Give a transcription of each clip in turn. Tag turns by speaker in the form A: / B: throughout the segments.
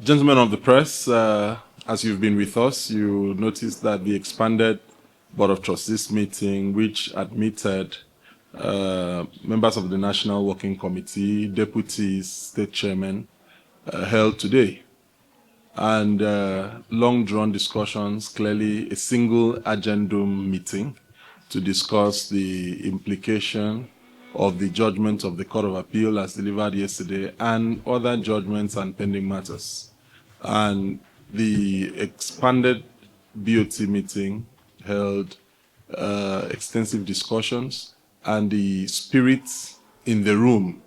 A: Gentlemen of the press, as you've been with us, you noticed that the expanded Board of Trustees meeting, which admitted members of the National Working Committee, deputies, state chairmen, held today. And long-drawn discussions, clearly a single agendum meeting to discuss the implication of the judgment of the Court of Appeal as delivered yesterday and other judgments and pending matters. And the expanded BoT meeting held extensive discussions, and the spirit in the room,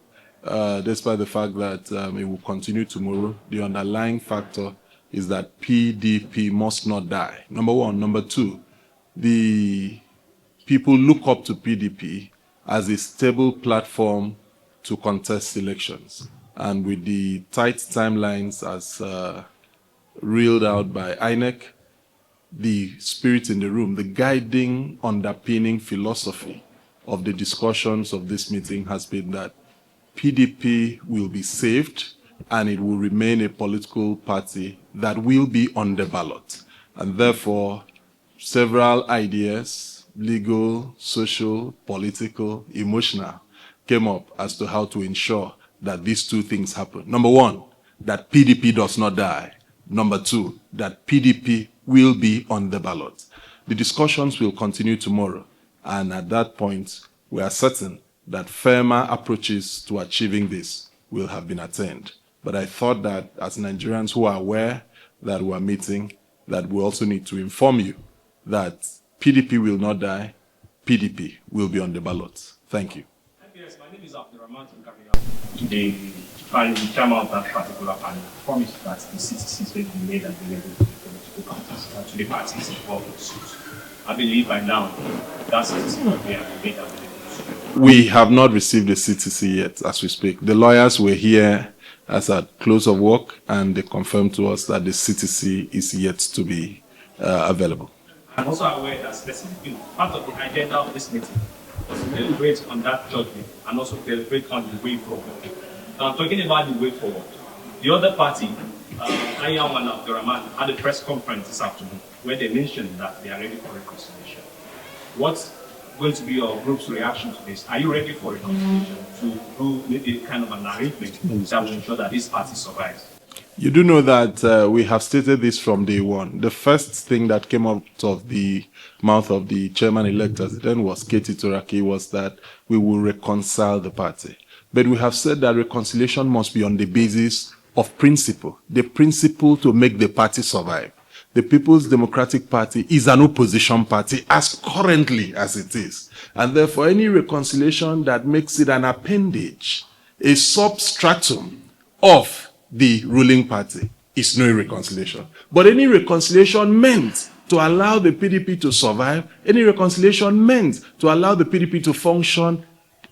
A: despite the fact that it will continue tomorrow, the underlying factor is that PDP must not die. Number one. Number two, the people look up to PDP as a stable platform to contest elections. And with the tight timelines as reeled out by INEC, the spirit in the room, the guiding, underpinning philosophy of the discussions of this meeting has been that PDP will be saved and it will remain a political party that will be on the ballot. And therefore, several ideas, legal, social, political, emotional, came up as to how to ensure that these two things happen. Number one, that PDP does not die. Number two, that PDP will be on the ballot. The discussions will continue tomorrow, and at that point, we are certain that firmer approaches to achieving this will have been attained. But I thought that as Nigerians who are aware that we are meeting, that we also need to inform you that PDP will not die, PDP will be on the ballot. Thank you.
B: Yes, my name is Abdurrahman. The chairman of that particular panel promised that the CTCs will be made available to the political parties, to the parties involved in the suit. I believe by now that CTC will be made available.
A: We have not received the CTC yet as we speak. The lawyers were here as at close of work, and they confirmed to us that the CTC is yet to be available.
B: I'm also aware that specifically part of the agenda of this meeting was to deliberate on that judgment and also deliberate on the way forward. Now, talking about the way forward, the other party, Naija and Abdurrahman, had a press conference this afternoon where they mentioned that they are ready for reconciliation. What's going to be your group's reaction to this? Are you ready for reconciliation to do maybe kind of an arrangement that will ensure that this party survives?
A: You do know that we have stated this from day one. The first thing that came out of the mouth of the chairman-elect, as then was Katie Turaki, was that we will reconcile the party. But we have said that reconciliation must be on the basis of principle, the principle to make the party survive. The People's Democratic Party is an opposition party as currently as it is. And therefore, any reconciliation that makes it an appendage, a substratum of the ruling party, is no reconciliation. But any reconciliation meant to allow the PDP to survive, any reconciliation meant to allow the PDP to function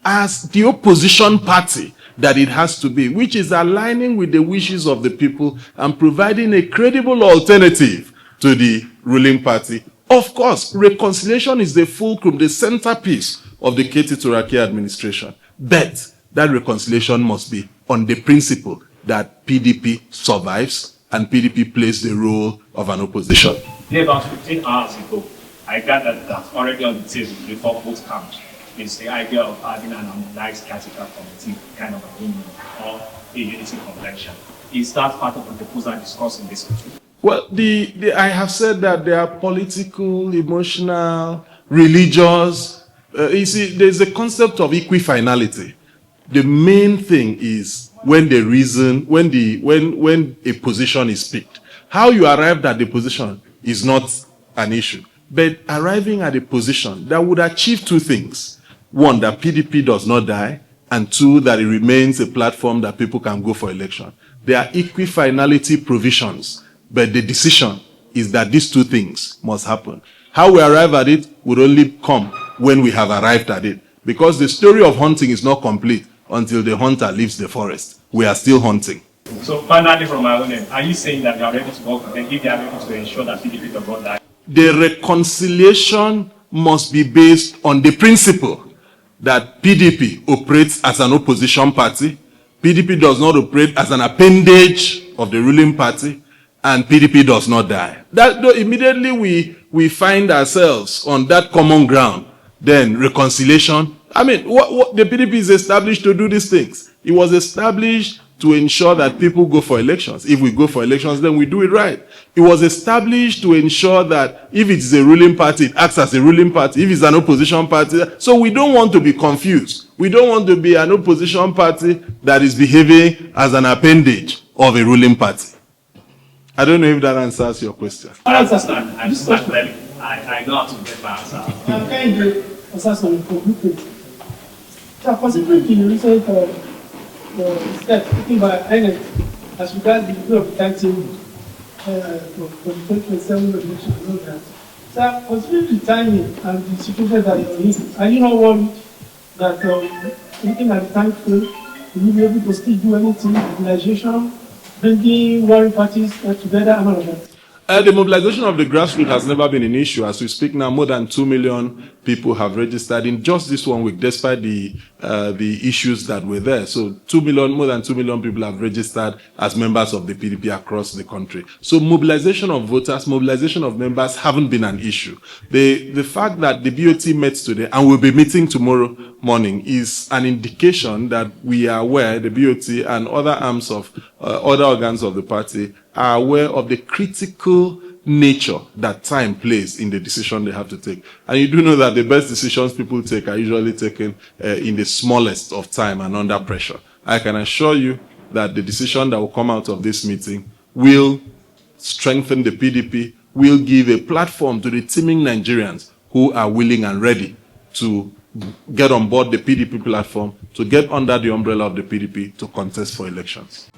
A: as the opposition party that it has to be, which is aligning with the wishes of the people and providing a credible alternative to the ruling party. Of course, reconciliation is the fulcrum, the centerpiece of the Katie Turaki administration. But that reconciliation must be on the principle that PDP survives and PDP plays the role of an opposition.
B: About 15 hours ago, I gathered that already on the table before both camps is the idea of having an organized category committee kind of a union or a unity convention. Is that part of the proposal discussed in this meeting?
A: Well, I have said that there are political, emotional, religious. You see, there's a concept of equifinality. The main thing is when the reason, when a position is picked. How you arrived at the position is not an issue. But arriving at a position that would achieve two things. One, that PDP does not die, and two, that it remains a platform that people can go for election. There are equifinality provisions, but the decision is that these two things must happen. How we arrive at it would only come when we have arrived at it. Because the story of hunting is not complete until the hunter leaves the forest. We are still hunting.
B: So finally, from my own end, are you saying that you are ready to work with them if they are ready to ensure that PDP does not die?
A: The reconciliation must be based on the principle that PDP operates as an opposition party, PDP does not operate as an appendage of the ruling party, and PDP does not die. That immediately we find ourselves on that common ground, then reconciliation. I mean, what the PDP is established to do these things. It was established to ensure that people go for elections. If we go for elections, then we do it right. It was established to ensure that if it's a ruling party, it acts as a ruling party. If it's an opposition party, so we don't want to be confused. We don't want to be an opposition party that is behaving as an appendage of a ruling party. I don't know if that answers your question.
B: I understand. I know how to get my answer.
C: Can you answer some concrete? So, considering the recent step taken by INEC as regards the issue of timetable for the 2027 election and all that, so, considering the timing and the situation that you're in, are you not worried that looking at the time frame, will you be able to still do anything, mobilization, bringing warring parties together and all of that?
A: The mobilization of the grassroots has never been an issue. As we speak now, more than 2 million people have registered in just this 1 week, despite the issues that were there. So more than 2 million people have registered as members of the PDP across the country. So mobilization of voters, mobilization of members haven't been an issue. The fact that the BoT met today and will be meeting tomorrow morning is an indication that we are aware, the BoT and other arms of other organs of the party are aware of the critical nature that time plays in the decision they have to take. And you do know that the best decisions people take are usually taken in the smallest of time and under pressure. I can assure you that the decision that will come out of this meeting will strengthen the PDP, will give a platform to the teeming Nigerians who are willing and ready to get on board the PDP platform, to get under the umbrella of the PDP to contest for elections.